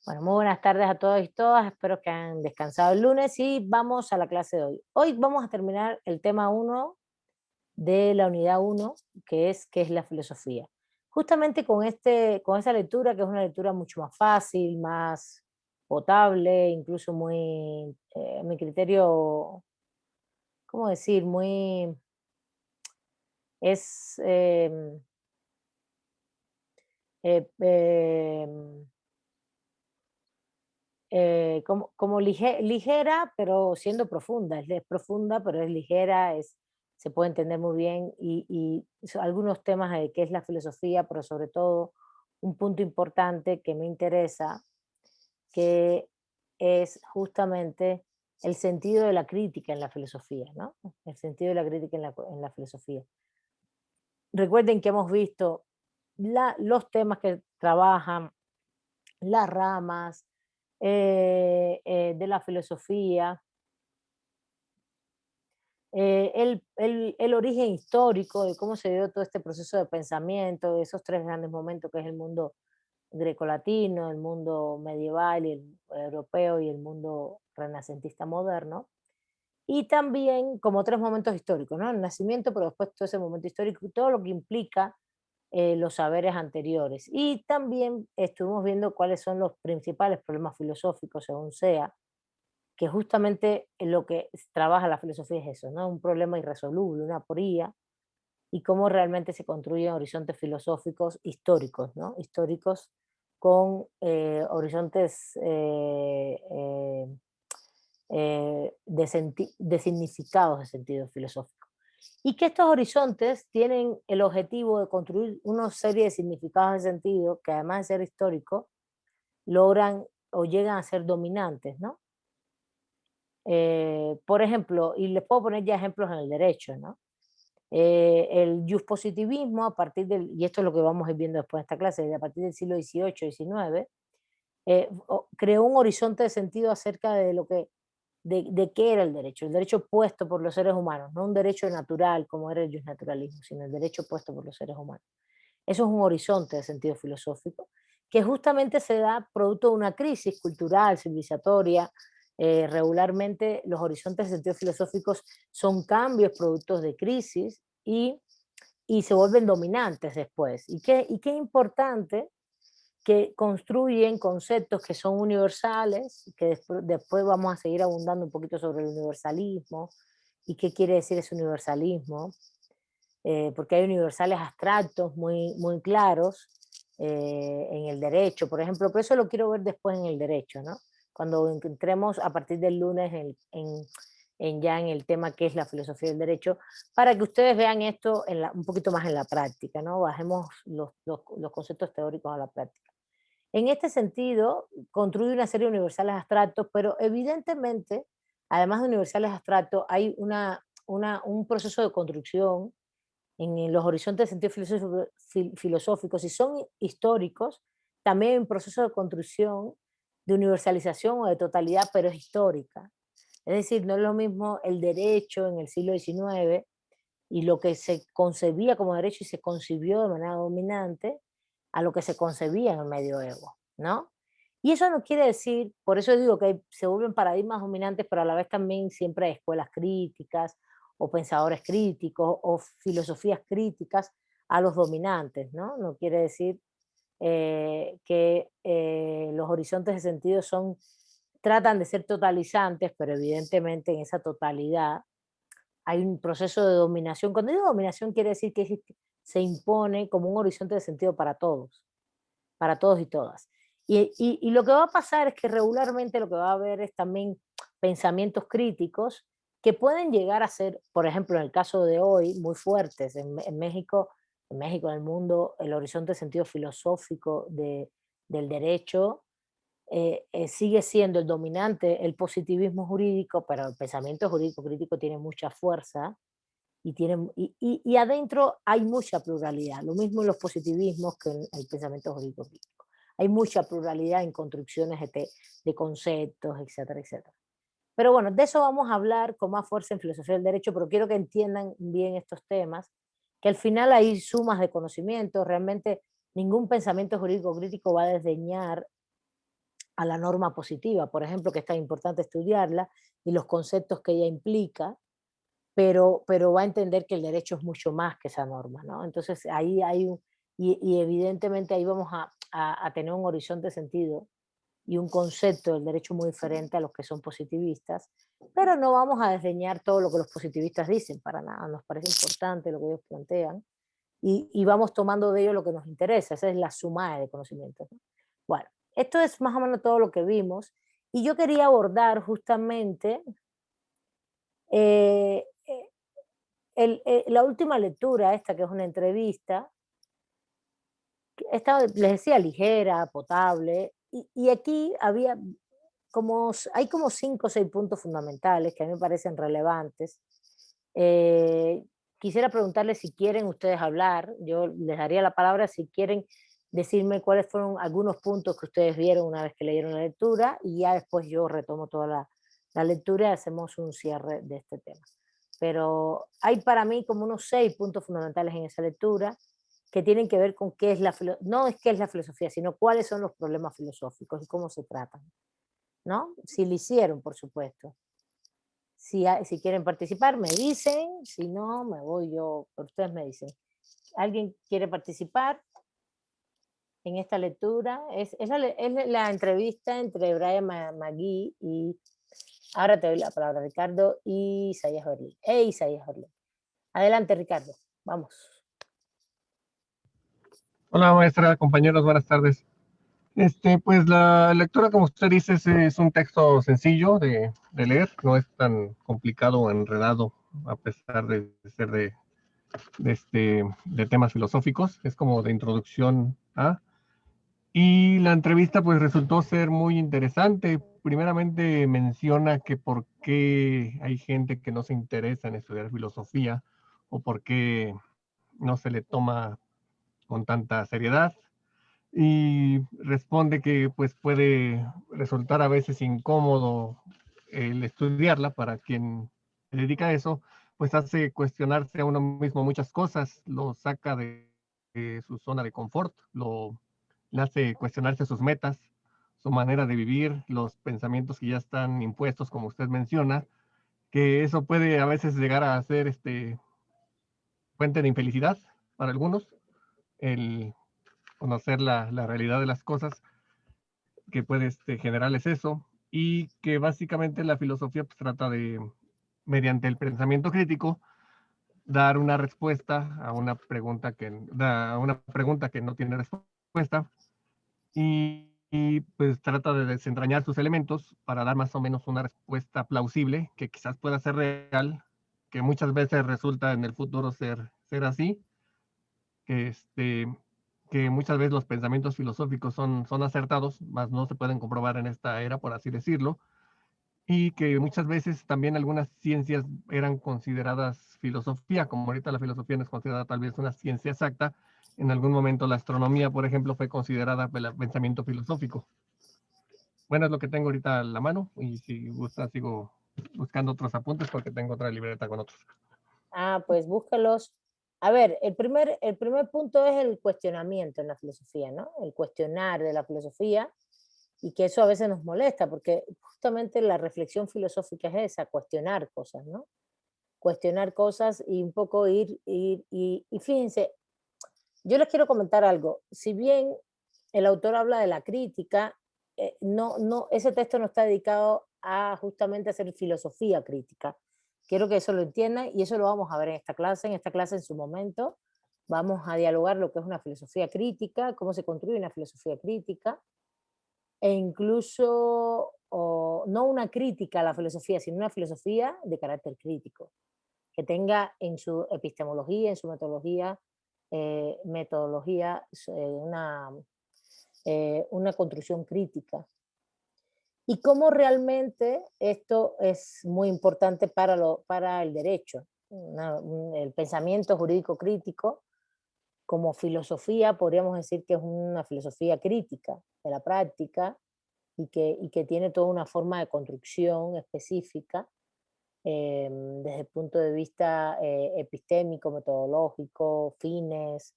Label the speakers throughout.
Speaker 1: Bueno, muy buenas tardes a todos y todas. Espero que hayan descansado el lunes y vamos a la clase de hoy. Hoy vamos a terminar el tema uno de la unidad uno, qué es la filosofía. Justamente con esa lectura, que es una lectura mucho más fácil, más potable, incluso muy, a mi criterio, ¿cómo decir? Es, eh, em, ligera, pero siendo profunda. Es profunda, pero es ligera, se puede entender muy bien algunos temas de qué es la filosofía, pero sobre todo un punto importante que me interesa, que es justamente el sentido de la crítica en la filosofía, ¿no? El sentido de la crítica en la filosofía. Recuerden que hemos visto los temas que trabajan, las ramas de la filosofía, el origen histórico de cómo se dio todo este proceso de pensamiento, de esos tres grandes momentos que es el mundo grecolatino, el mundo medieval y el europeo y el mundo renacentista moderno. Y también como tres momentos históricos, ¿no? El nacimiento, pero después todo ese momento histórico y todo lo que implica los saberes anteriores. Y también estuvimos viendo cuáles son los principales problemas filosóficos, según sea, que justamente lo que trabaja la filosofía es eso, ¿no? Un problema irresoluble, una aporía, y cómo realmente se construyen horizontes filosóficos históricos, ¿no? Históricos con horizontes de significados de sentido filosófico. Y que estos horizontes tienen el objetivo de construir una serie de significados de sentido que además de ser históricos, logran o llegan a ser dominantes, ¿no? Por ejemplo, y les puedo poner ya ejemplos en el derecho, ¿no? El positivismo a partir del, y esto es lo que vamos a ir viendo después de esta clase, a partir del siglo XVIII, XIX, creó un horizonte de sentido acerca de lo que, de qué era el derecho puesto por los seres humanos, no un derecho natural como era el naturalismo, sino el derecho puesto por los seres humanos. Eso es un horizonte de sentido filosófico que justamente se da producto de una crisis cultural, civilizatoria. Regularmente los horizontes de sentido filosóficos son cambios productos de crisis y se vuelven dominantes después. Y qué importante que construyen conceptos que son universales, que después vamos a seguir abundando un poquito sobre el universalismo y qué quiere decir ese universalismo, porque hay universales abstractos muy claros en el derecho, por ejemplo, pero eso lo quiero ver después en el derecho, ¿no? Cuando entremos a partir del lunes ya en el tema que es la filosofía del derecho, para que ustedes vean esto un poquito más en la práctica, ¿no? Bajemos los conceptos teóricos a la práctica. En este sentido, construye una serie de universales abstractos, pero evidentemente, además de universales abstractos, hay un proceso de construcción en los horizontes de sentido filosóficos, si son históricos, también hay un proceso de construcción, de universalización o de totalidad, pero es histórica. Es decir, no es lo mismo el derecho en el siglo XIX y lo que se concebía como derecho y se concibió de manera dominante a lo que se concebía en el medioevo, ¿no? Y eso no quiere decir, por eso digo que se vuelven paradigmas dominantes, pero a la vez también siempre hay escuelas críticas o pensadores críticos o filosofías críticas a los dominantes, ¿no? No quiere decir que los horizontes de sentido tratan de ser totalizantes, pero evidentemente en esa totalidad hay un proceso de dominación. Cuando digo dominación quiere decir que se impone como un horizonte de sentido para todos y todas. Y lo que va a pasar es que regularmente lo que va a haber es también pensamientos críticos que pueden llegar a ser, por ejemplo, en el caso de hoy, muy fuertes. En México, en el mundo, el horizonte de sentido filosófico del derecho sigue siendo el dominante, el positivismo jurídico, pero el pensamiento jurídico crítico tiene mucha fuerza y adentro hay mucha pluralidad, lo mismo en los positivismos que en el pensamiento jurídico crítico. Hay mucha pluralidad en construcciones de conceptos, etcétera, etcétera. Pero bueno, de eso vamos a hablar con más fuerza en filosofía del derecho, pero quiero que entiendan bien estos temas, que al final hay sumas de conocimiento, realmente ningún pensamiento jurídico crítico va a desdeñar a la norma positiva, por ejemplo, que es tan importante estudiarla y los conceptos que ella implica, pero va a entender que el derecho es mucho más que esa norma, ¿no? Entonces ahí hay y evidentemente ahí vamos a tener un horizonte de sentido y un concepto del derecho muy diferente a los que son positivistas, pero no vamos a desdeñar todo lo que los positivistas dicen, para nada, nos parece importante lo que ellos plantean y vamos tomando de ello lo que nos interesa, esa es la suma de conocimientos, ¿no? Bueno, esto es más o menos todo lo que vimos y yo quería abordar justamente eh, eh, la última lectura, esta que es una entrevista, que esta les decía ligera, potable, y aquí había hay como 5 o 6 puntos fundamentales que a mí me parecen relevantes. Eh, Quisiera preguntarles si quieren ustedes hablar, yo les daría la palabra si quieren decirme cuáles fueron algunos puntos que ustedes vieron una vez que leyeron la lectura y ya después yo retomo toda la lectura y hacemos un cierre de este tema. Pero hay para mí como unos 6 puntos fundamentales en esa lectura que tienen que ver con qué es no es qué es la filosofía, sino cuáles son los problemas filosóficos y cómo se tratan, ¿no? Si lo hicieron, por supuesto. Si quieren participar, me dicen, si no, me voy yo, pero ustedes me dicen. ¿Alguien quiere participar en esta lectura? Es la entrevista entre Brian McGee y, ahora te doy la palabra, Ricardo, y Isaías Berlín. Isaías Berlín. Adelante, Ricardo, vamos.
Speaker 2: Hola maestra, compañeros, buenas tardes. Pues la lectura, como usted dice, es un texto sencillo de leer, no es tan complicado o enredado, a pesar de ser de temas filosóficos, es como de introducción a. Y la entrevista pues resultó ser muy interesante. Primeramente menciona que por qué hay gente que no se interesa en estudiar filosofía o por qué no se le toma con tanta seriedad y responde que pues puede resultar a veces incómodo el estudiarla para quien se dedica a eso, pues hace cuestionarse a uno mismo muchas cosas, lo saca de su zona de confort, le hace cuestionarse sus metas, su manera de vivir, los pensamientos que ya están impuestos, como usted menciona, que eso puede a veces llegar a ser fuente de infelicidad para algunos, el conocer la realidad de las cosas que puede generarles eso, y que básicamente la filosofía pues, trata de, mediante el pensamiento crítico, dar una respuesta a una pregunta que no tiene respuesta, y pues trata de desentrañar sus elementos para dar más o menos una respuesta plausible, que quizás pueda ser real, que muchas veces resulta en el futuro ser así, que, que muchas veces los pensamientos filosóficos son acertados, mas no se pueden comprobar en esta era, por así decirlo, y que muchas veces también algunas ciencias eran consideradas filosofía, como ahorita la filosofía no es considerada tal vez una ciencia exacta, en algún momento la astronomía, por ejemplo, fue considerada pensamiento filosófico. Bueno, es lo que tengo ahorita a la mano, y si gusta sigo buscando otros apuntes porque tengo otra libreta con otros.
Speaker 1: Pues búscalos. A ver, el primer punto es el cuestionamiento en la filosofía, ¿no? El cuestionar de la filosofía y que eso a veces nos molesta porque justamente la reflexión filosófica es esa, cuestionar cosas, ¿no? Cuestionar cosas y un poco y fíjense, yo les quiero comentar algo. Si bien el autor habla de la crítica, ese texto no está dedicado a justamente hacer filosofía crítica. Quiero que eso lo entiendan y eso lo vamos a ver en esta clase. En esta clase, en su momento, vamos a dialogar lo que es una filosofía crítica, cómo se construye una filosofía crítica, e incluso no una crítica a la filosofía, sino una filosofía de carácter crítico que tenga en su epistemología, en su metodología una construcción crítica. Y cómo realmente esto es muy importante para el derecho. El pensamiento jurídico crítico, como filosofía, podríamos decir que es una filosofía crítica de la práctica y que tiene toda una forma de construcción específica desde el punto de vista epistémico, metodológico, fines,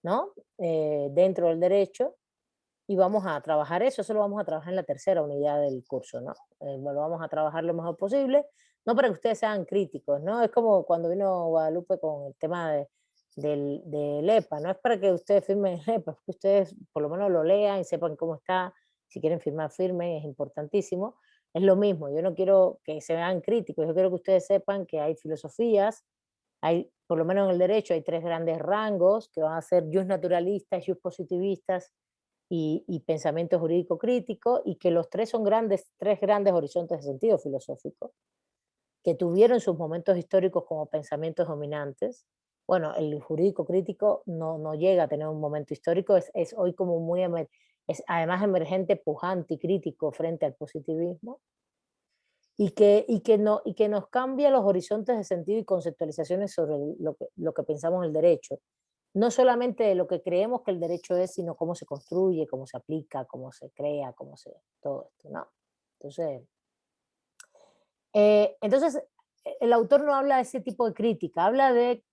Speaker 1: ¿no? Dentro del derecho. y vamos a trabajar eso lo vamos a trabajar en la tercera unidad del curso, ¿no? Lo vamos a trabajar lo mejor posible, no para que ustedes sean críticos, ¿no? Es como cuando vino Guadalupe con el tema del EPA, no es para que ustedes firmen el EPA, es que ustedes por lo menos lo lean y sepan cómo está, si quieren firmar, firmen, es importantísimo. Es lo mismo, yo no quiero que se vean críticos, yo quiero que ustedes sepan que hay filosofías, hay, por lo menos en el derecho, hay tres grandes rangos que van a ser jus naturalistas, jus positivistas y pensamiento jurídico crítico, y que los tres son tres grandes horizontes de sentido filosófico, que tuvieron sus momentos históricos como pensamientos dominantes. Bueno, el jurídico crítico no llega a tener un momento histórico, es hoy como muy, es además emergente, pujante y crítico frente al positivismo, y que nos cambia los horizontes de sentido y conceptualizaciones sobre lo que pensamos en el derecho. No solamente de lo que creemos que el derecho es, sino cómo se construye, cómo se aplica, cómo se crea, todo esto, ¿no? Entonces, entonces, el autor no habla de ese tipo de crítica, habla de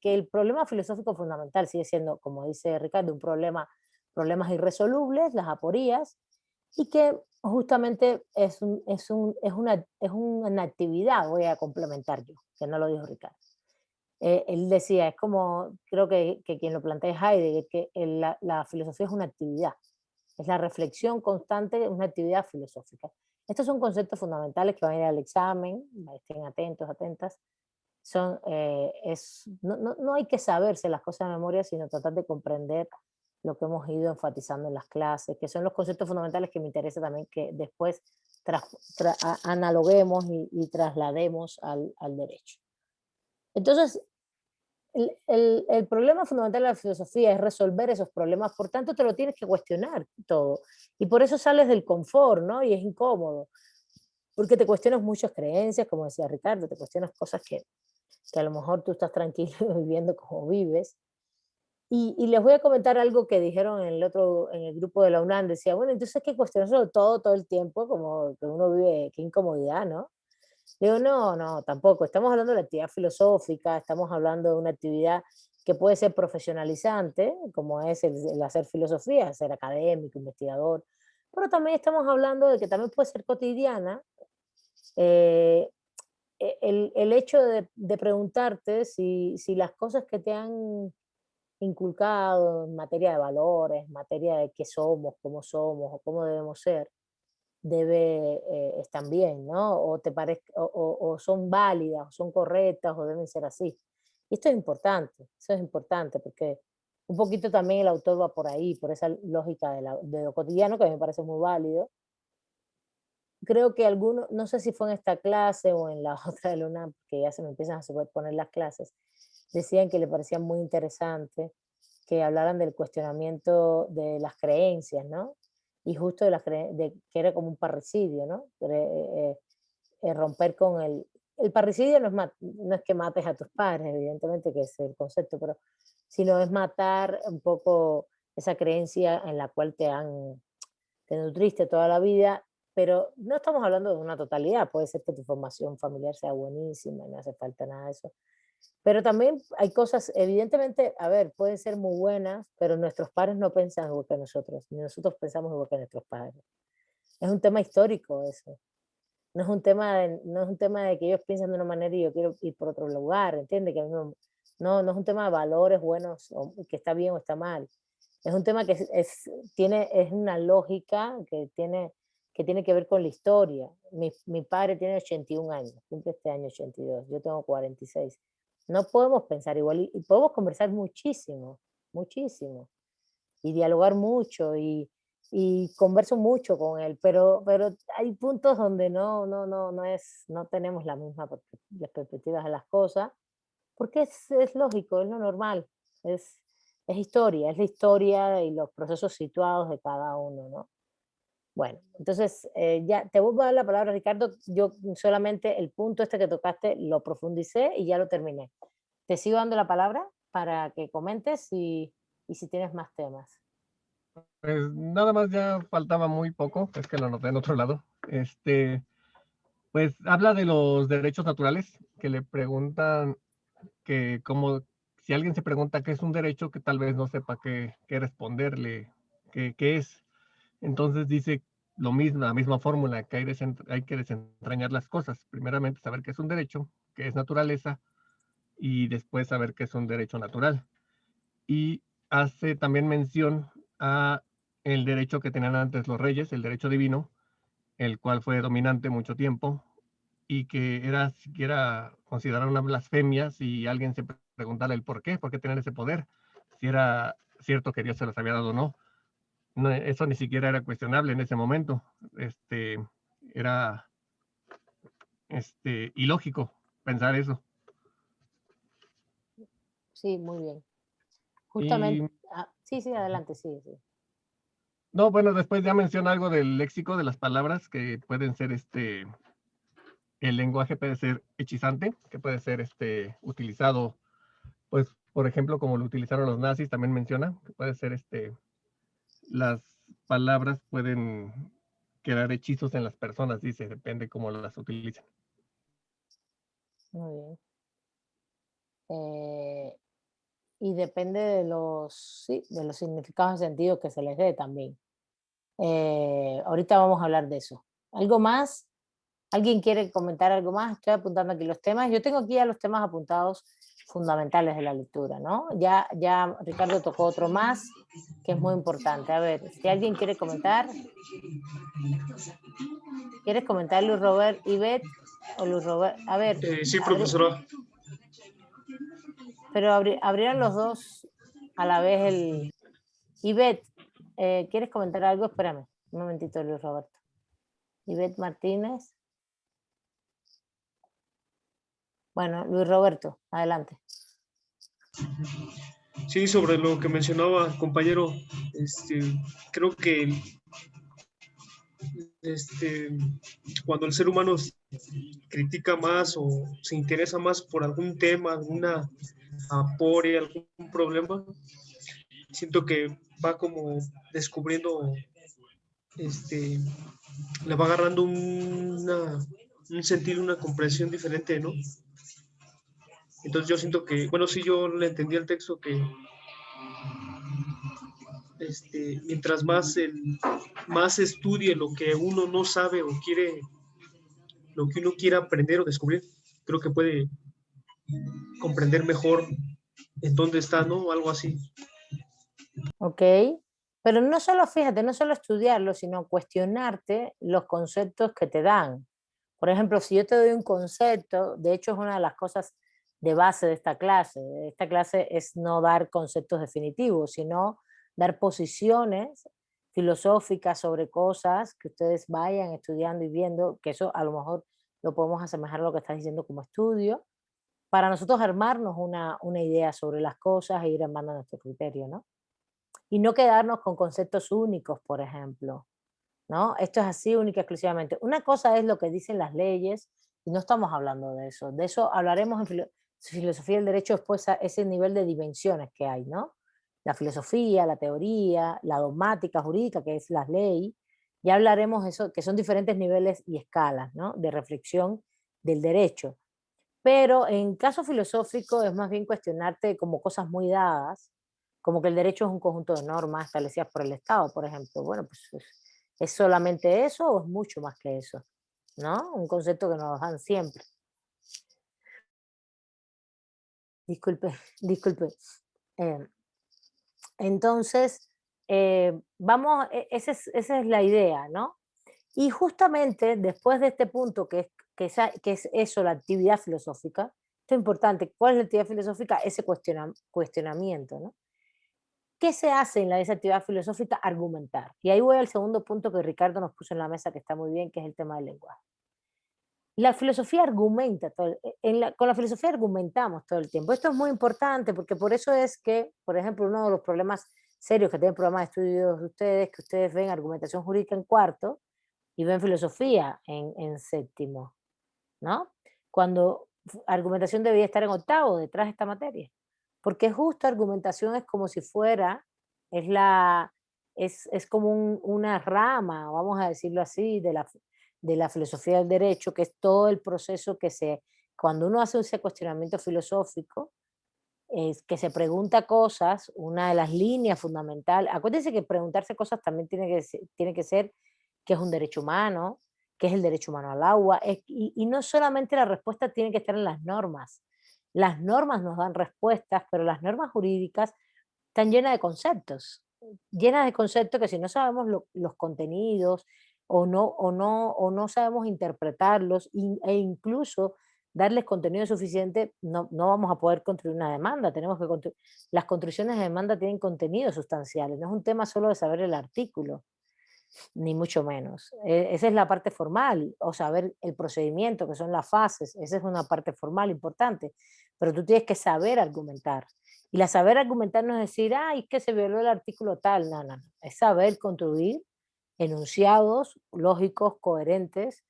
Speaker 1: que el problema filosófico fundamental sigue siendo, como dice Ricardo, problemas irresolubles, las aporías, y que justamente es una actividad, voy a complementar yo, que no lo dijo Ricardo. Él decía, es como, creo que quien lo plantea es Heidegger, que la filosofía es una actividad, es la reflexión constante, es una actividad filosófica. Estos son conceptos fundamentales que van a ir al examen, estén atentos, atentas. No hay que saberse las cosas de memoria, sino tratar de comprender lo que hemos ido enfatizando en las clases, que son los conceptos fundamentales que me interesa también que después analoguemos y traslademos al derecho. Entonces, el problema fundamental de la filosofía es resolver esos problemas, por tanto te lo tienes que cuestionar todo. Y por eso sales del confort, ¿no? Y es incómodo, porque te cuestionas muchas creencias, como decía Ricardo, te cuestionas cosas que a lo mejor tú estás tranquilo viviendo como vives. Y les voy a comentar algo que dijeron en el grupo de la UNAM, decía, bueno, entonces hay que cuestionarlo todo el tiempo, como que uno vive, qué incomodidad, ¿no? Digo, no, tampoco. Estamos hablando de la actividad filosófica, estamos hablando de una actividad que puede ser profesionalizante, como es el hacer filosofía, ser académico, investigador, pero también estamos hablando de que también puede ser cotidiana. eh, el hecho de preguntarte si las cosas que te han inculcado en materia de valores, en materia de qué somos o cómo debemos ser, están bien, ¿no? O, o son válidas, o son correctas, o deben ser así. Y esto es importante, eso es importante, porque un poquito también el autor va por ahí, por esa lógica de lo cotidiano, que a mí me parece muy válido. Creo que algunos, no sé si fue en esta clase o en la otra de la UNAM, que ya se me empiezan a superponer las clases, decían que le parecía muy interesante que hablaran del cuestionamiento de las creencias, ¿no? Y justo de que era como un parricidio, ¿no? Romper con el parricidio no es que mates a tus padres, evidentemente que es el concepto, pero sino es matar un poco esa creencia en la cual te nutriste toda la vida, pero no estamos hablando de una totalidad, puede ser que tu formación familiar sea buenísima y no hace falta nada de eso, pero también hay cosas, evidentemente, a ver, pueden ser muy buenas, pero nuestros padres no piensan igual que nosotros, ni nosotros pensamos igual que nuestros padres. Es un tema histórico eso. No es un tema de que ellos piensan de una manera y yo quiero ir por otro lugar, ¿entiendes? Que a mí no es un tema de valores buenos, o que está bien o está mal. Es un tema que es una lógica que tiene que ver con la historia. Mi padre tiene 81 años, cumple este año 82, yo tengo 46. No podemos pensar igual y podemos conversar muchísimo, muchísimo, y dialogar mucho y converso mucho con él, pero hay puntos donde no tenemos la misma las perspectivas de las cosas, porque es lógico, es lo normal, es, es la historia y los procesos situados de cada uno, ¿no? Bueno, entonces ya te vuelvo a dar la palabra, Ricardo. Yo solamente el punto este que tocaste lo profundicé y ya lo terminé. Te sigo dando la palabra para que comentes y si tienes más temas.
Speaker 2: Pues nada más, ya faltaba muy poco, es que lo anoté en otro lado. Pues habla de los derechos naturales, que le preguntan que como si alguien se pregunta qué es un derecho, que tal vez no sepa qué responderle, qué es. Entonces dice lo mismo, la misma fórmula, que hay que desentrañar las cosas. Primeramente saber qué es un derecho, qué es naturaleza, y después saber qué es un derecho natural. Y hace también mención a el derecho que tenían antes los reyes, el derecho divino, el cual fue dominante mucho tiempo y que era siquiera considerado una blasfemia si alguien se preguntara el por qué tenían ese poder, si era cierto que Dios se los había dado o no. No, eso ni siquiera era cuestionable en ese momento. Era ilógico pensar eso.
Speaker 1: Sí, muy bien.
Speaker 2: Y
Speaker 1: Justamente, sí, sí, adelante, sí, sí.
Speaker 2: no, bueno, después ya menciona algo del léxico de las palabras que pueden ser el lenguaje puede ser hechizante, que puede ser utilizado, pues, por ejemplo, como lo utilizaron los nazis, también menciona, que puede ser las palabras pueden crear hechizos en las personas, dice, depende cómo las utilicen.
Speaker 1: Muy bien. Y depende de sí, de los significados y sentidos que se les dé también. Ahorita vamos a hablar de eso. ¿Algo más? ¿Alguien quiere comentar algo más? Estoy apuntando aquí los temas. Yo tengo aquí ya los temas apuntados fundamentales de la lectura, ¿no? Ya Ricardo tocó otro más que es muy importante. A ver, si alguien quiere comentar, ¿quieres comentar Luis Robert y Beth? O Luis Robert, a ver,
Speaker 3: Sí, profesora.
Speaker 1: pero abrieron los dos a la vez el... Ivette, ¿quieres comentar algo? Espérame, un momentito, Luis Roberto. Ivette Martínez. Bueno, Luis Roberto, adelante.
Speaker 3: Sí, sobre lo que mencionaba, compañero, creo que cuando el ser humano critica más o se interesa más por algún tema, alguna aporia, algún problema, siento que va como descubriendo, le va agarrando un sentido, una comprensión diferente, ¿no? Entonces yo siento que, bueno, sí, yo le entendí el texto que mientras más estudie lo que uno no sabe o quiere, lo que uno quiera aprender o descubrir, creo que puede comprender mejor en dónde está, ¿no? Algo así.
Speaker 1: Ok, pero no solo, fíjate, no solo estudiarlo, sino cuestionarte los conceptos que te dan. Por ejemplo, si yo te doy un concepto, de hecho es una de las cosas de base de esta clase. Esta clase es no dar conceptos definitivos, sino dar posiciones filosóficas sobre cosas que ustedes vayan estudiando y viendo, que eso a lo mejor lo podemos asemejar a lo que estás diciendo como estudio, para nosotros armarnos una idea sobre las cosas e ir armando nuestro criterio, ¿no? Y no quedarnos con conceptos únicos, por ejemplo, ¿no? Esto es así única y exclusivamente. Una cosa es lo que dicen las leyes y no estamos hablando de eso. De eso hablaremos en filosofía del derecho después a ese nivel de dimensiones que hay, ¿no? La filosofía, la teoría, la dogmática jurídica, que es la ley. Ya hablaremos de eso, que son diferentes niveles y escalas, ¿no? De reflexión del derecho. Pero en caso filosófico es más bien cuestionarte como cosas muy dadas, como que el derecho es un conjunto de normas establecidas por el Estado, por ejemplo. Bueno, pues ¿es solamente eso o es mucho más que eso? ¿No? Un concepto que nos dan siempre. Disculpe, disculpe. Eh, entonces, esa es la idea, ¿no? Y justamente después de este punto, que es eso, la actividad filosófica, esto es importante, ¿cuál es la actividad filosófica? Ese cuestionamiento, ¿no? ¿Qué se hace en esa actividad filosófica? Argumentar. Y ahí voy al segundo punto que Ricardo nos puso en la mesa, que está muy bien, que es el tema del lenguaje. La filosofía argumenta, con la filosofía argumentamos todo el tiempo. Esto es muy importante porque por eso es que, por ejemplo, uno de los problemas serios que tienen programas de estudios de ustedes, que ustedes ven argumentación jurídica en cuarto, y ven filosofía en séptimo, ¿no? Cuando argumentación debería estar en octavo, detrás de esta materia. Porque justo argumentación es como si fuera, es, es como una rama, vamos a decirlo así, de la filosofía del derecho, que es todo el proceso que cuando uno hace ese cuestionamiento filosófico, es que se pregunta cosas, una de las líneas fundamentales, acuérdense que preguntarse cosas también tiene que ser qué es un derecho humano, qué es el derecho humano al agua, y no solamente la respuesta tiene que estar en las normas nos dan respuestas, pero las normas jurídicas están llenas de conceptos que si no sabemos los contenidos o no sabemos interpretarlos e incluso darles contenido suficiente, no vamos a poder construir una demanda. Las construcciones de demanda tienen contenidos sustanciales, no es un tema solo de saber el artículo, ni mucho menos. Esa es la parte formal, o saber el procedimiento, que son las fases, esa es una parte formal importante, pero tú tienes que saber argumentar. Y la saber argumentar no es decir, ay, es que se violó el artículo tal, no, es saber construir enunciados lógicos, coherentes,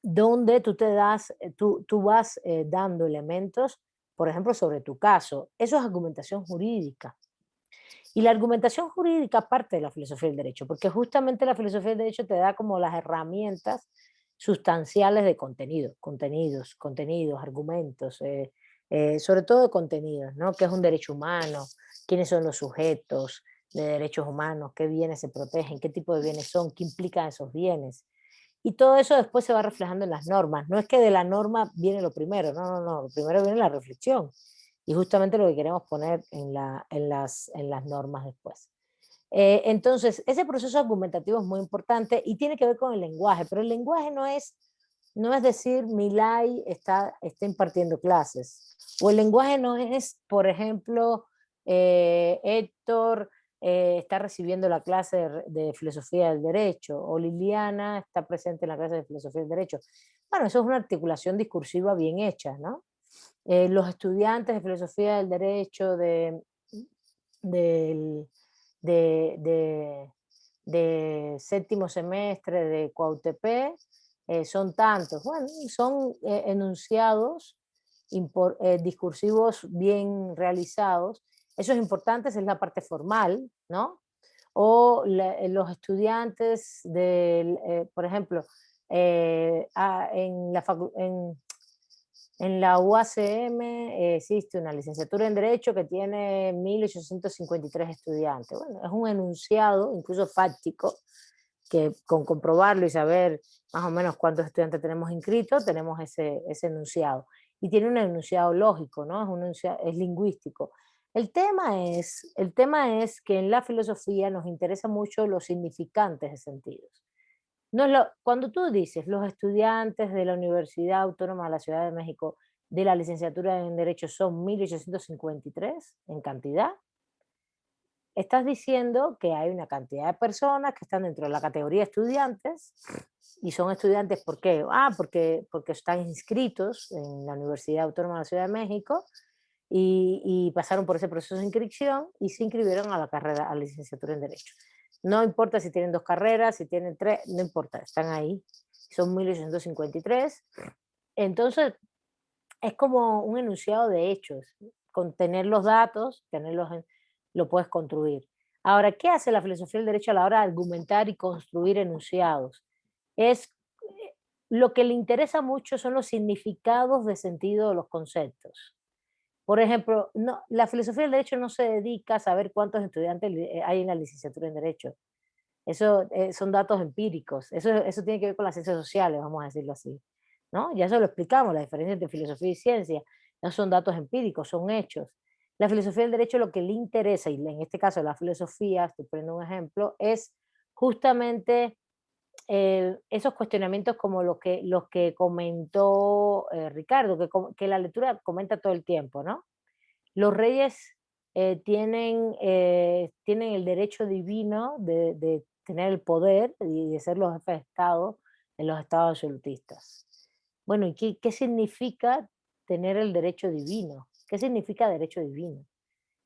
Speaker 1: donde tú vas dando elementos, por ejemplo, sobre tu caso. Eso es argumentación jurídica. Y la argumentación jurídica parte de la filosofía del derecho, porque justamente la filosofía del derecho te da como las herramientas sustanciales de contenidos, argumentos, sobre todo de contenidos, ¿no? ¿Qué es un derecho humano? ¿Quiénes son los sujetos de derechos humanos? ¿Qué bienes se protegen? ¿Qué tipo de bienes son? ¿Qué implican esos bienes? Y todo eso después se va reflejando en las normas. No es que de la norma viene lo primero, no, lo primero viene la reflexión. Y justamente lo que queremos poner en las normas después. Entonces, ese proceso argumentativo es muy importante y tiene que ver con el lenguaje, pero el lenguaje no es decir, Milay está impartiendo clases, o el lenguaje no es, por ejemplo, Héctor está recibiendo la clase de filosofía del derecho, o Liliana está presente en la clase de filosofía del derecho. Bueno, eso es una articulación discursiva bien hecha, ¿no? Los estudiantes de filosofía del derecho del, de séptimo semestre de Cuautepec son tantos. Bueno, son enunciados discursivos bien realizados. Eso es importante, esa es la parte formal, ¿no? O los estudiantes por ejemplo, en la UACM existe una licenciatura en Derecho que tiene 1.853 estudiantes. Bueno, es un enunciado, incluso fáctico, que con comprobarlo y saber más o menos cuántos estudiantes tenemos inscritos, tenemos ese enunciado. Y tiene un enunciado lógico, ¿no? Es lingüístico. El tema es que en la filosofía nos interesa mucho los significantes de sentidos. Cuando tú dices los estudiantes de la Universidad Autónoma de la Ciudad de México de la licenciatura en Derecho son 1.853 en cantidad, estás diciendo que hay una cantidad de personas que están dentro de la categoría estudiantes y son estudiantes ¿por qué? Porque están inscritos en la Universidad Autónoma de la Ciudad de México y pasaron por ese proceso de inscripción y se inscribieron a a la licenciatura en Derecho. No importa si tienen 2 carreras, si tienen 3, no importa, están ahí. Son 1.853. Entonces, es como un enunciado de hechos. Con tener los datos, lo puedes construir. Ahora, ¿qué hace la filosofía del derecho a la hora de argumentar y construir enunciados? Lo que le interesa mucho son los significados de sentido de los conceptos. Por ejemplo, la filosofía del derecho no se dedica a saber cuántos estudiantes hay en la licenciatura en Derecho. Eso son datos empíricos. Eso tiene que ver con las ciencias sociales, vamos a decirlo así, ¿no? Ya eso lo explicamos, la diferencia entre filosofía y ciencia. No son datos empíricos, son hechos. La filosofía del derecho lo que le interesa, y en este caso la filosofía, estoy poniendo un ejemplo, es justamente esos cuestionamientos como los que comentó Ricardo, que la lectura comenta todo el tiempo, ¿no? Los reyes tienen el derecho divino de tener el poder y de ser los jefes de Estado en los estados absolutistas. Bueno, ¿y qué significa tener el derecho divino? ¿Qué significa derecho divino?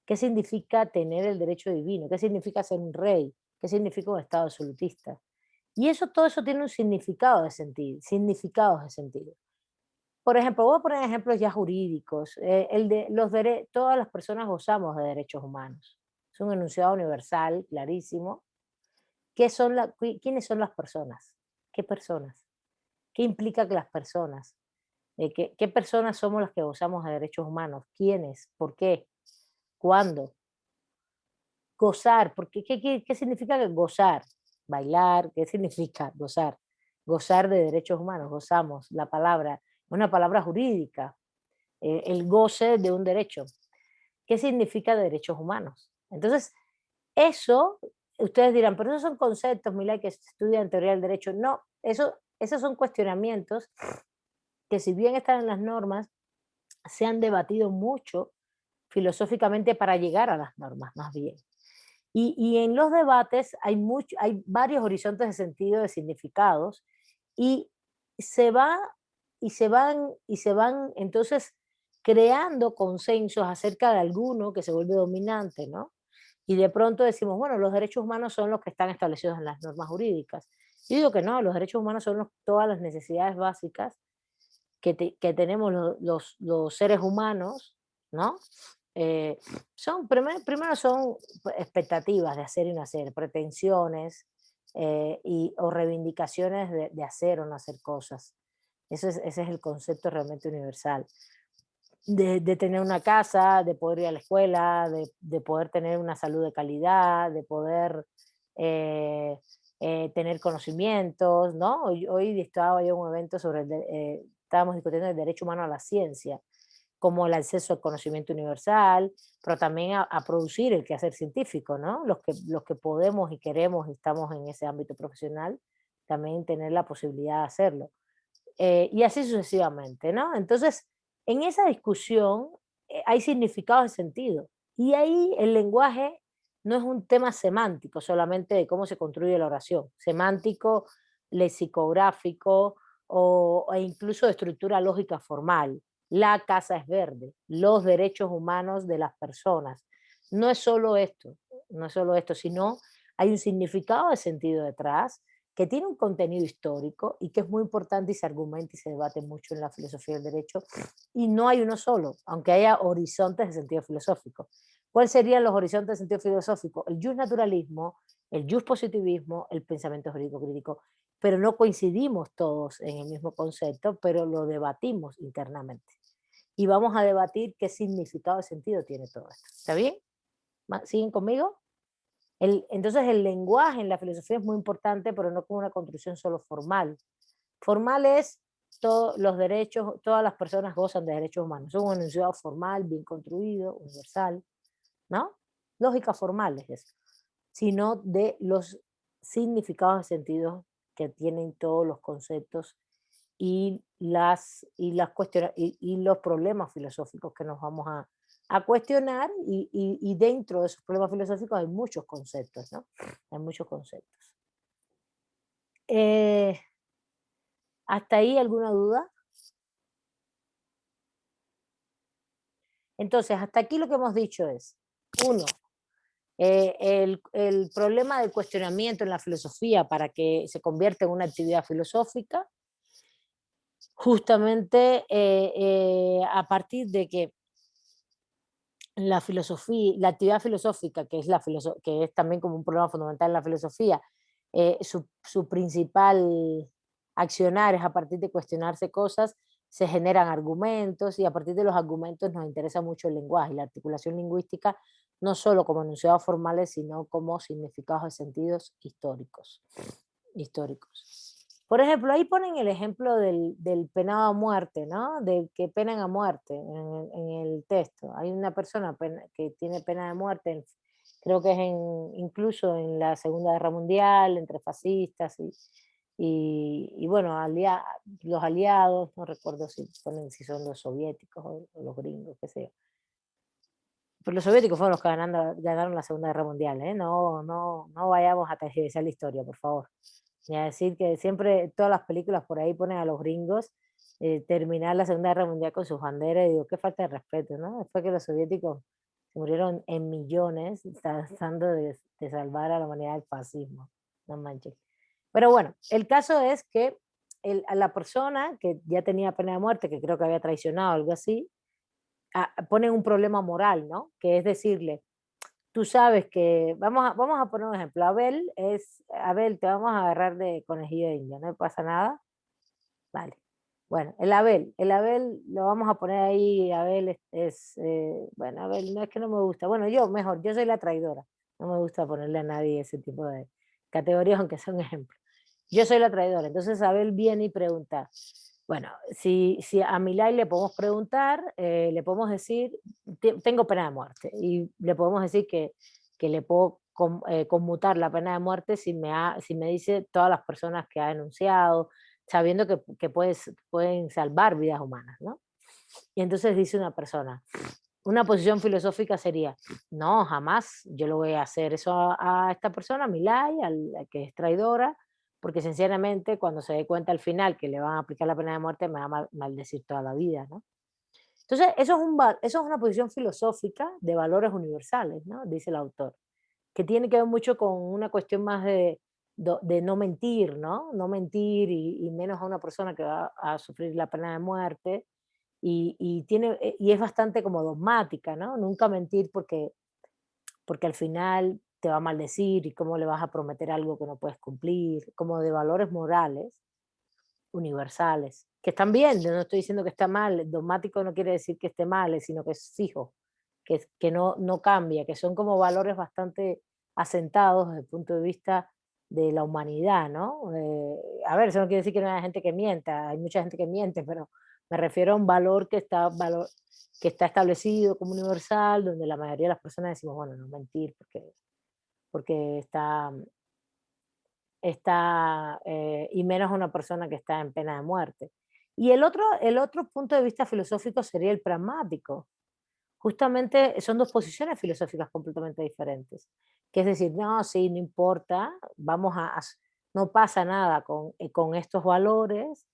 Speaker 1: ¿Qué significa tener el derecho divino? ¿Qué significa ser un rey? ¿Qué significa un estado absolutista? Y todo eso tiene un significado de sentido, significados de sentido. Por ejemplo, voy a poner ejemplos ya jurídicos. Todas las personas gozamos de derechos humanos. Es un enunciado universal, clarísimo. ¿Quiénes son las personas? ¿Qué personas? ¿Qué implica que las personas? ¿Qué personas somos las que gozamos de derechos humanos? ¿Quiénes? ¿Por qué? ¿Cuándo? Gozar, porque ¿qué significa gozar? Bailar, ¿qué significa gozar? Gozar de derechos humanos, gozamos, la palabra, una palabra jurídica, el goce de un derecho. ¿Qué significa derechos humanos? Entonces, eso, ustedes dirán, pero esos son conceptos, Milay, que se estudian en teoría del derecho. No, esos son cuestionamientos que si bien están en las normas, se han debatido mucho filosóficamente para llegar a las normas, más bien. Y en los debates hay varios horizontes de sentido, de significados, y se va, y se van entonces creando consensos acerca de alguno que se vuelve dominante, ¿no? Y de pronto decimos, bueno, los derechos humanos son los que están establecidos en las normas jurídicas. Yo digo que no, los derechos humanos son todas las necesidades básicas que tenemos los seres humanos, ¿no? Eh, primero son expectativas de hacer y no hacer, pretensiones o reivindicaciones de hacer o no hacer cosas. Ese es el concepto realmente universal. De tener una casa, de poder ir a la escuela, de poder tener una salud de calidad, de poder tener conocimientos, ¿no? Hoy estaba yo en un evento estábamos discutiendo el derecho humano a la ciencia, como el acceso al conocimiento universal, pero también a producir el quehacer científico, ¿no? Los que podemos y queremos y estamos en ese ámbito profesional, también tener la posibilidad de hacerlo. Y así sucesivamente, ¿no? Entonces, en esa discusión hay significados de sentido. Y ahí el lenguaje no es un tema semántico solamente de cómo se construye la oración, semántico, lexicográfico e incluso de estructura lógica formal. La casa es verde, los derechos humanos de las personas. No es solo esto, no es solo esto, sino hay un significado de sentido detrás que tiene un contenido histórico y que es muy importante y se argumenta y se debate mucho en la filosofía del derecho, y no hay uno solo, aunque haya horizontes de sentido filosófico. ¿Cuáles serían los horizontes de sentido filosófico? El justnaturalismo, el justpositivismo, el pensamiento jurídico crítico, pero no coincidimos todos en el mismo concepto, pero lo debatimos internamente. Y vamos a debatir qué significado de sentido tiene todo esto. ¿Está bien? ¿Siguen conmigo? Entonces el lenguaje en la filosofía es muy importante, pero no como una construcción solo formal. Formal es todos los derechos, todas las personas gozan de derechos humanos. Es un enunciado formal, bien construido, universal, ¿no? Lógica formal es eso, sino de los significados de sentido que tienen todos los conceptos y los problemas filosóficos que nos vamos a cuestionar, y dentro de esos problemas filosóficos hay muchos conceptos, ¿no? Hay muchos conceptos. ¿Hasta ahí alguna duda? Entonces, hasta aquí lo que hemos dicho es, uno, el problema del cuestionamiento en la filosofía para que se convierta en una actividad filosófica, justamente a partir de que la filosofía, la actividad filosófica, que es también como un problema fundamental en la filosofía, su principal accionar es a partir de cuestionarse cosas, se generan argumentos, y a partir de los argumentos nos interesa mucho el lenguaje y la articulación lingüística, no solo como enunciados formales, sino como significados de sentidos históricos. Por ejemplo, ahí ponen el ejemplo del penado a muerte, ¿no? Del que penan a muerte en el texto. Hay una persona que tiene pena de muerte, creo que es incluso en la Segunda Guerra Mundial, entre fascistas y bueno, los aliados, no recuerdo si son los soviéticos o los gringos, qué sé yo. Pero los soviéticos fueron los que ganaron la Segunda Guerra Mundial, ¿eh? No vayamos a tergiversar la historia, por favor. Y a decir que siempre todas las películas por ahí ponen a los gringos terminar la Segunda Guerra Mundial con sus banderas, y digo, qué falta de respeto, ¿no? Después que los soviéticos se murieron en millones tratando de salvar a la humanidad del fascismo, no manches. Pero bueno, el caso es que a la persona que ya tenía pena de muerte, que creo que había traicionado o algo así, pone un problema moral, ¿no? Que es decirle, tú sabes que, vamos a poner un ejemplo, Abel, te vamos a agarrar de conejillo de India, no pasa nada, vale. Bueno, el Abel lo vamos a poner ahí, Abel bueno, Abel no es que no me gusta, bueno, yo soy la traidora, no me gusta ponerle a nadie ese tipo de categorías, aunque sea un ejemplo. Yo soy la traidora, entonces Abel viene y pregunta, bueno, si a Milay le podemos preguntar, le podemos decir, tengo pena de muerte, y le podemos decir que le puedo conmutar la pena de muerte si me dice todas las personas que ha denunciado, sabiendo que pueden salvar vidas humanas, ¿no? Y entonces dice una persona, una posición filosófica sería, no, jamás yo le voy a hacer eso a esta persona, a Milay, al que es traidora, porque sinceramente cuando se dé cuenta al final que le van a aplicar la pena de muerte me va a maldecir toda la vida, ¿no? Entonces, eso es una posición filosófica de valores universales, ¿no? Dice el autor, que tiene que ver mucho con una cuestión más de no mentir, ¿no? No mentir y menos a una persona que va a sufrir la pena de muerte y es bastante como dogmática, ¿no? Nunca mentir porque al final te va a maldecir y cómo le vas a prometer algo que no puedes cumplir, como de valores morales universales, que están bien, yo no estoy diciendo que está mal, dogmático no quiere decir que esté mal, sino que es fijo, que no cambia, que son como valores bastante asentados desde el punto de vista de la humanidad, ¿no? A ver, eso no quiere decir que no haya gente que mienta, hay mucha gente que miente, pero me refiero a un valor que está establecido como universal, donde la mayoría de las personas decimos, bueno, no mentir, porque y menos una persona que está en pena de muerte. Y el otro punto de vista filosófico sería el pragmático. Justamente son dos posiciones filosóficas completamente diferentes. Que es decir, no, sí, no importa, no pasa nada con estos valores,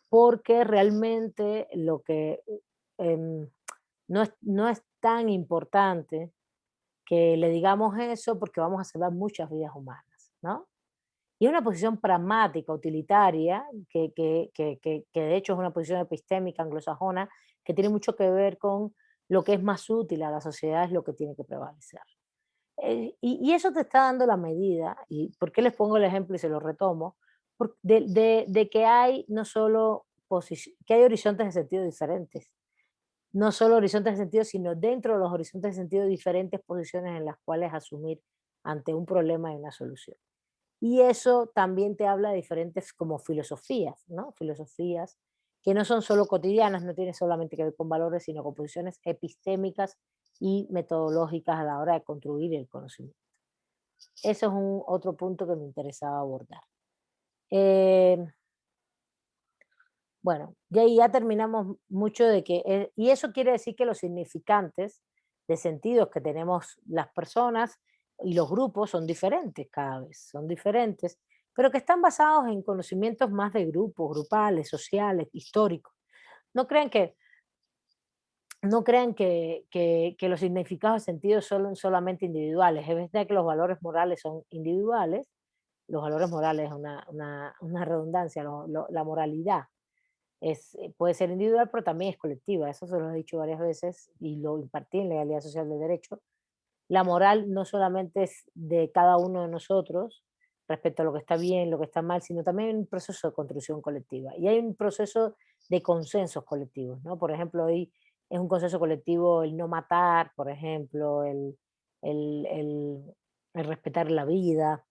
Speaker 1: porque realmente em, no es tan importante que le digamos eso porque vamos a salvar muchas vidas humanas, ¿no? Y es una posición pragmática, utilitaria, que de hecho es una posición epistémica anglosajona, que tiene mucho que ver con lo que es más útil a la sociedad, es lo que tiene que prevalecer. Y eso te está dando la medida, y ¿por qué les pongo el ejemplo y se lo retomo? De que hay no solo que hay horizontes de sentido diferentes, no solo horizontes de sentido, sino dentro de los horizontes de sentido diferentes posiciones en las cuales asumir ante un problema y una solución. Y eso también te habla de diferentes como filosofías, ¿no? Filosofías que no son solo cotidianas, no tienen solamente que ver con valores, sino con posiciones epistémicas y metodológicas a la hora de construir el conocimiento. Eso es un otro punto que me interesaba abordar. Eh, bueno, ya terminamos mucho de y eso quiere decir que los significantes de sentidos que tenemos las personas y los grupos son diferentes cada vez, son diferentes, pero que están basados en conocimientos más de grupos, grupales, sociales, históricos. No crean que, no crean que los significados de sentido son solamente individuales. Es verdad que los valores morales son individuales, los valores morales es una redundancia, la moralidad puede ser individual, pero también es colectiva. Eso se lo he dicho varias veces y lo impartí en Legalidad Social de Derecho. La moral no solamente es de cada uno de nosotros respecto a lo que está bien, lo que está mal, sino también hay un proceso de construcción colectiva. Y hay un proceso de consensos colectivos, ¿no? Por ejemplo, hoy es un consenso colectivo el no matar, por ejemplo, el, el, el respetar la vida,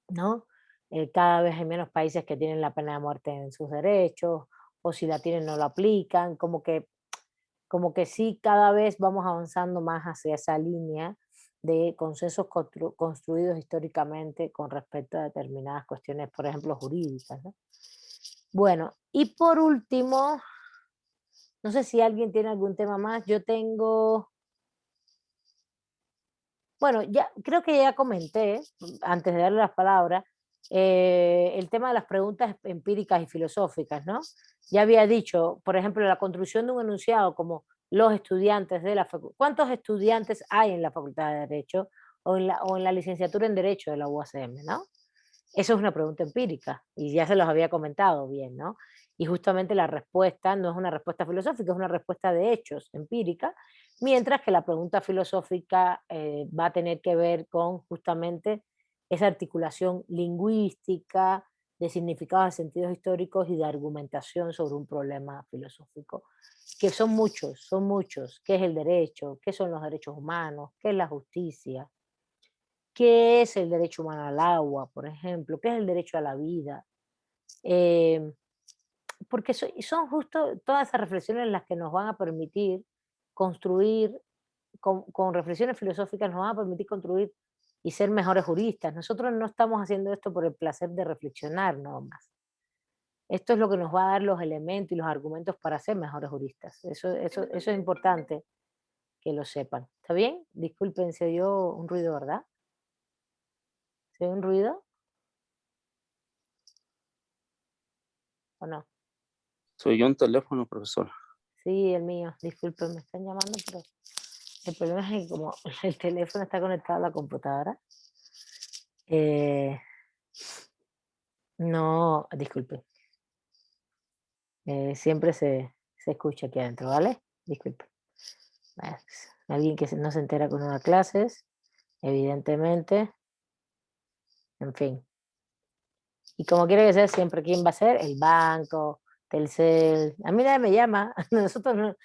Speaker 1: ¿no? Cada vez hay menos países que tienen la pena de muerte en sus derechos, o si la tienen no la aplican, como que sí, cada vez vamos avanzando más hacia esa línea de consensos construidos históricamente con respecto a determinadas cuestiones, por ejemplo, jurídicas, ¿no? Bueno, y por último, no sé si alguien tiene algún tema más, yo tengo, bueno, ya creo que ya comenté, antes de darle las palabras, el tema de las preguntas empíricas y filosóficas, ¿no? Ya había dicho, por ejemplo, la construcción de un enunciado como los estudiantes de la facultad. ¿Cuántos estudiantes hay en la Facultad de Derecho o en la licenciatura en Derecho de la UACM, ¿no? Eso es una pregunta empírica y ya se los había comentado bien, ¿no? Y justamente la respuesta no es una respuesta filosófica, es una respuesta de hechos empírica, mientras que la pregunta filosófica va a tener que ver con justamente esa articulación lingüística de significados de sentidos históricos y de argumentación sobre un problema filosófico, que son muchos. ¿Qué es el derecho? ¿Qué son los derechos humanos? ¿Qué es la justicia? ¿Qué es el derecho humano al agua, por ejemplo? ¿Qué es el derecho a la vida? Eh, Porque son justo todas esas reflexiones las que nos van a permitir construir, con reflexiones filosóficas, nos van a permitir construir y ser mejores juristas. Nosotros no estamos haciendo esto por el placer de reflexionar, no más. Esto es lo que nos va a dar los elementos y los argumentos para ser mejores juristas. Eso es importante que lo sepan. ¿Está bien? Disculpen, se oyó un ruido, ¿verdad? ¿Se oyó un ruido o no?
Speaker 4: Soy yo un teléfono, profesor.
Speaker 1: Sí, el mío. Disculpen, me están llamando, pero el problema es que como el teléfono está conectado a la computadora, eh, no, disculpen, siempre se escucha aquí adentro, ¿vale? Disculpen. Alguien que no se entera con una clases, evidentemente, en fin. Y como quiere que sea, siempre quién va a ser, el banco, Telcel. A mí nadie me llama, nosotros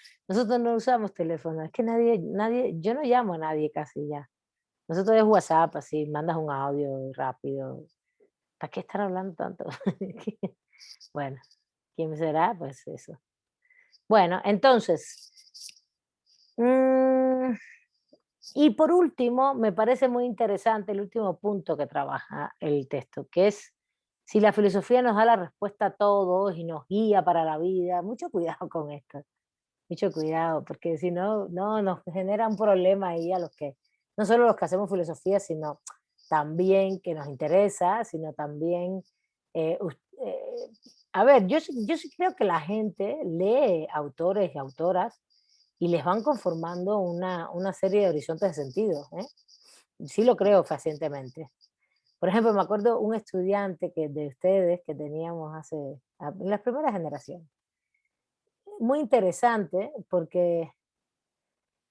Speaker 1: no usamos teléfono, es que nadie, yo no llamo a nadie casi ya. Nosotros es WhatsApp, así, mandas un audio rápido. ¿Para qué estar hablando tanto? Bueno, ¿quién será? Pues eso. Bueno, entonces, mm, y por último, me parece muy interesante el último punto que trabaja el texto, que es si la filosofía nos da la respuesta a todos y nos guía para la vida. Mucho cuidado con esto, mucho cuidado, porque si no, no nos genera un problema ahí a los que, no solo los que hacemos filosofía, sino también que nos interesa, sino también, eh, a ver, yo sí creo que la gente lee autores y autoras y les van conformando una serie de horizontes de sentido, ¿eh? Sí lo creo fehacientemente. Por ejemplo, me acuerdo un estudiante que de ustedes que teníamos en las primeras generaciones. Muy interesante porque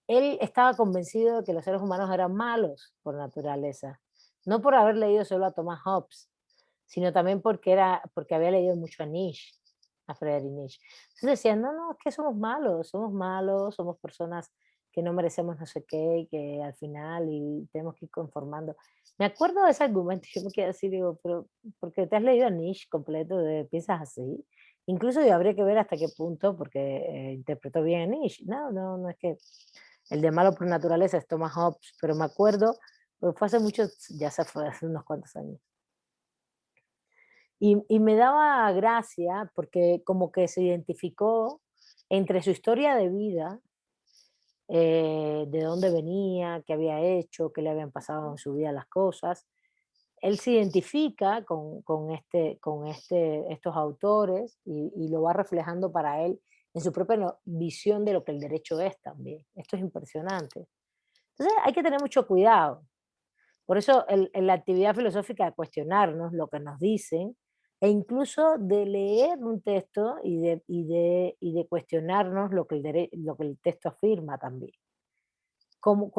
Speaker 1: él estaba convencido de que los seres humanos eran malos por naturaleza, no por haber leído solo a Thomas Hobbes, sino también porque había leído mucho a Nietzsche, a Friedrich Nietzsche. Entonces decían, no, no, es que somos malos, somos personas que no merecemos no sé qué, y que al final y tenemos que ir conformando. Me acuerdo de ese argumento y yo me quedé así, digo, pero porque te has leído a Nietzsche completo, piensas así. Incluso yo habría que ver hasta qué punto, porque interpretó bien a Nietzsche. No, no, no es que el de malo por naturaleza es Thomas Hobbes, pero me acuerdo, porque fue hace muchos, ya se fue hace unos cuantos años. Y me daba gracia porque como que se identificó entre su historia de vida, de dónde venía, qué había hecho, qué le habían pasado en su vida las cosas. Él se identifica estos autores y lo va reflejando para él en su propia visión de lo que el derecho es también. Esto es impresionante. Entonces hay que tener mucho cuidado. Por eso en la actividad filosófica de cuestionarnos lo que nos dicen e incluso de leer un texto y de cuestionarnos lo que el texto afirma también.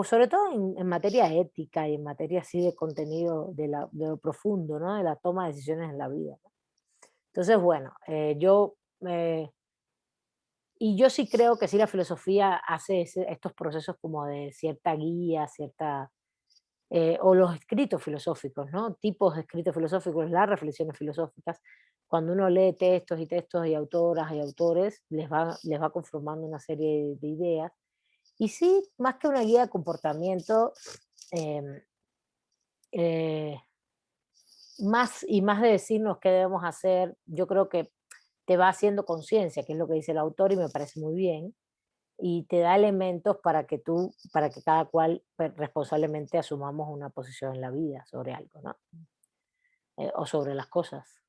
Speaker 1: Sobre todo en materia ética y en materia así de contenido de lo profundo, ¿no? De la toma de decisiones en la vida, ¿no? Entonces, bueno, y yo sí creo que sí la filosofía hace estos procesos como de cierta guía, o los escritos filosóficos, ¿no? Tipos de escritos filosóficos, las reflexiones filosóficas. Cuando uno lee textos y textos y autoras y autores, les va conformando una serie de ideas. Y sí, más que una guía de comportamiento, em, eh, más de decirnos qué debemos hacer, yo creo que te va haciendo conciencia, que es lo que dice el autor y me parece muy bien, y te da elementos para que cada cual responsablemente asumamos una posición en la vida sobre algo, ¿no? O sobre las cosas.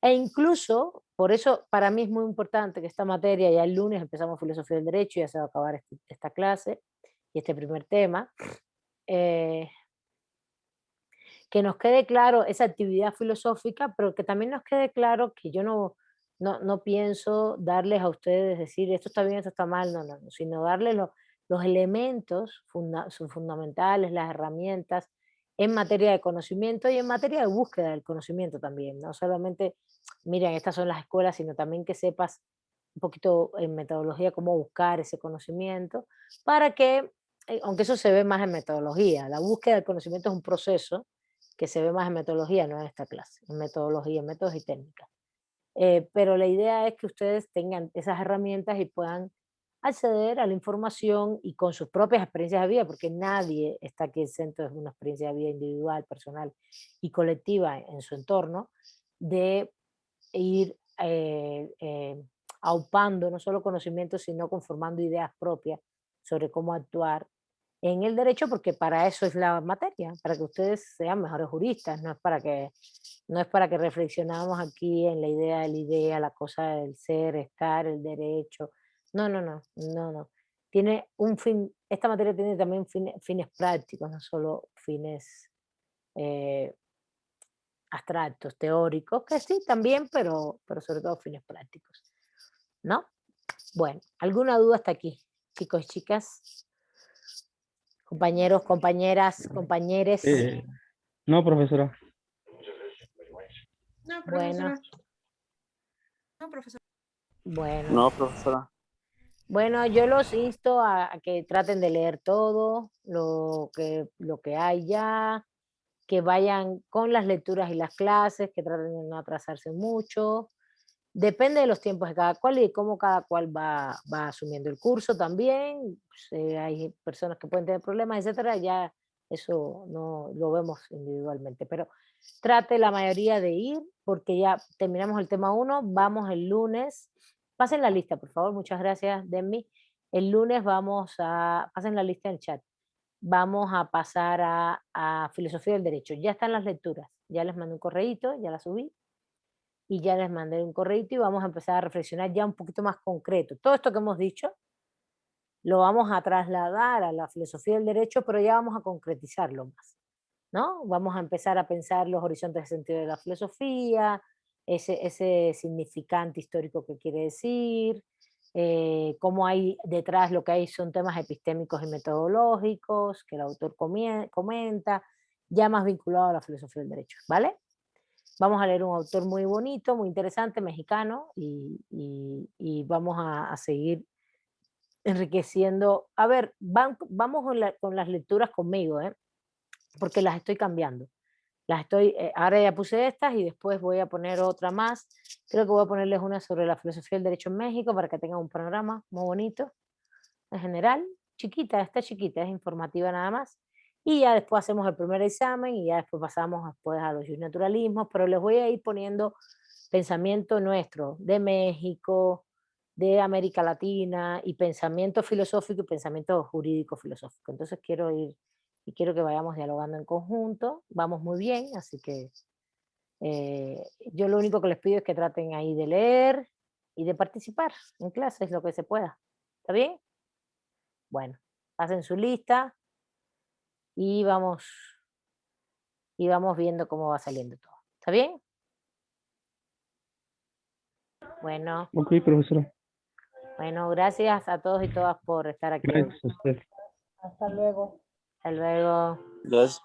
Speaker 1: E incluso, por eso para mí es muy importante que esta materia, ya el lunes empezamos filosofía del derecho, ya se va a acabar esta clase y este primer tema, eh, que nos quede claro esa actividad filosófica, pero que también nos quede claro que yo no pienso darles a ustedes, decir esto está bien, esto está mal, no, no, no, sino darles los elementos son fundamentales, las herramientas en materia de conocimiento y en materia de búsqueda del conocimiento también. No solamente, miren, estas son las escuelas, sino también que sepas un poquito en metodología cómo buscar ese conocimiento, para que, aunque eso se ve más en metodología, la búsqueda del conocimiento es un proceso que se ve más en metodología, no en esta clase, en metodología, en métodos y técnicas. Pero la idea es que ustedes tengan esas herramientas y puedan acceder a la información y con sus propias experiencias de vida, porque nadie está aquí exento de una experiencia de vida individual, personal y colectiva en su entorno, de ir aupando no solo conocimientos, sino conformando ideas propias sobre cómo actuar en el derecho, porque para eso es la materia, para que ustedes sean mejores juristas, no es para que reflexionamos aquí en la idea de la idea, la cosa del ser, estar, el derecho. No, no, no, no, no. Tiene un fin, esta materia tiene también fines prácticos, no solo fines eh, abstractos, teóricos, que sí también, pero sobre todo fines prácticos, ¿no? Bueno, ¿alguna duda hasta aquí, chicos y chicas? Compañeros, compañeras, compañeres.
Speaker 5: No, profesora.
Speaker 6: No,
Speaker 1: Bueno,
Speaker 6: profesora. No, profesora.
Speaker 1: bueno.
Speaker 4: No, profesora.
Speaker 1: Bueno, yo los insto a que traten de leer todo lo que hay ya, que vayan con las lecturas y las clases, que traten de no atrasarse mucho. Depende de los tiempos de cada cual y de cómo cada cual va asumiendo el curso también. Pues, hay personas que pueden tener problemas, etcétera, ya eso no lo vemos individualmente, pero trate la mayoría de ir porque ya terminamos el tema 1, vamos el lunes. Pasen la lista, por favor, muchas gracias, Demi. El lunes pasen la lista en el chat. Vamos a pasar a filosofía del derecho. Ya están las lecturas, ya les mandé un correíto, ya las subí y ya les mandé un correíto y vamos a empezar a reflexionar ya un poquito más concreto. Todo esto que hemos dicho lo vamos a trasladar a la filosofía del derecho, pero ya vamos a concretizarlo más, ¿no? Vamos a empezar a pensar los horizontes de sentido de la filosofía, ese significante histórico que quiere decir, cómo hay detrás, lo que hay son temas epistémicos y metodológicos que el autor comenta, ya más vinculado a la filosofía del derecho, ¿vale? Vamos a leer un autor muy bonito, muy interesante, mexicano, y vamos a seguir enriqueciendo. A ver, vamos con las lecturas conmigo, porque las estoy cambiando. Ahora ya puse estas y después voy a poner otra más. Creo que voy a ponerles una sobre la filosofía del derecho en México para que tengan un panorama muy bonito, en general. Chiquita, está chiquita, es informativa nada más. Y ya después hacemos el primer examen y ya después pasamos después a los naturalismos, pero les voy a ir poniendo pensamiento nuestro, de México, de América Latina, y pensamiento filosófico y pensamiento jurídico filosófico. Entonces quiero ir y quiero que vayamos dialogando en conjunto. Vamos muy bien, así que yo lo único que les pido es que traten ahí de leer y de participar en clases lo que se pueda. ¿Está bien? Bueno, hacen su lista y vamos viendo cómo va saliendo todo. ¿Está bien? Bueno,
Speaker 5: Ok, profesora.
Speaker 1: bueno, gracias a todos y todas por estar aquí.
Speaker 5: Gracias a usted.
Speaker 1: Hasta luego. Hasta luego.
Speaker 4: Gracias.